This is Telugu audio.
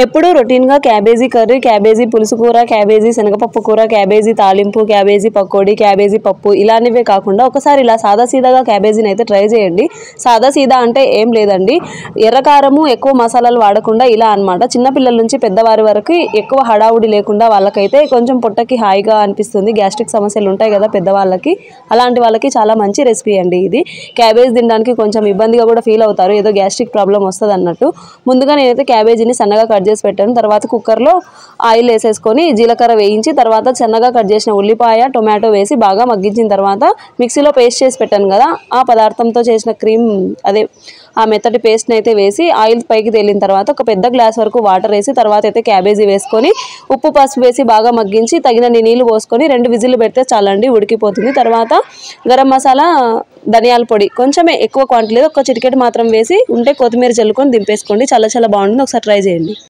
ఎప్పుడు రొటీన్గా క్యాబేజీ కర్రీ, క్యాబేజీ పులుసు కూర, క్యాబేజీ శనగపప్పు కూర, క్యాబేజీ తాలింపు, క్యాబేజీ పకోడీ, క్యాబేజీ పప్పు ఇలాంటివే కాకుండా ఒకసారి ఇలా సాదాసీదాగా క్యాబేజీని అయితే ట్రై చేయండి. సాదాసీదా అంటే ఏం లేదండి, ఎర్రకారము ఎక్కువ మసాలాలు వాడకుండా ఇలా అనమాట. చిన్నపిల్లల నుంచి పెద్దవారి వరకు ఎక్కువ హడావుడి లేకుండా వాళ్ళకైతే కొంచెం పొట్టకి హాయిగా అనిపిస్తుంది. గ్యాస్ట్రిక్ సమస్యలు ఉంటాయి కదా పెద్దవాళ్ళకి, అలాంటి వాళ్ళకి చాలా మంచి రెసిపీ అండి ఇది. క్యాబేజీ తినడానికి కొంచెం ఇబ్బందిగా కూడా ఫీల్ అవుతారు, ఏదో గ్యాస్ట్రిక్ ప్రాబ్లం వస్తుంది అన్నట్టు. ముందుగా నేనైతే క్యాబేజీని సన్నగా కట్ చేసి పెట్టాను. తర్వాత కుక్కర్లో ఆయిల్ వేసేసుకొని జీలకర్ర వేయించి తర్వాత సన్నగా కట్ చేసిన ఉల్లిపాయ, టొమాటో వేసి బాగా మగ్గించిన తర్వాత మిక్సీలో పేస్ట్ చేసి పెట్టాను కదా, ఆ పదార్థంతో చేసిన క్రీమ్ అదే ఆ మెత్తటి పేస్ట్ని అయితే వేసి ఆయిల్ పైకి తేలిన తర్వాత ఒక పెద్ద గ్లాస్ వరకు వాటర్ వేసి తర్వాత అయితే క్యాబేజీ వేసుకొని ఉప్పు పసుపు వేసి బాగా మగ్గించి తగినన్ని నీళ్లు పోసుకొని 2 విజిల్లు పెడితే చాలండి, ఉడికిపోతుంది. తర్వాత గరం మసాలా, ధనియాల పొడి కొంచెమే, ఎక్కువ క్వాంటిటీ లేదు, ఒక చిటికెట్ మాత్రం వేసి ఉంటే కొత్తిమీర చల్లుకొని దింపేసుకోండి. చాలా చాలా బాగుంటుంది, ఒకసారి ట్రై చేయండి.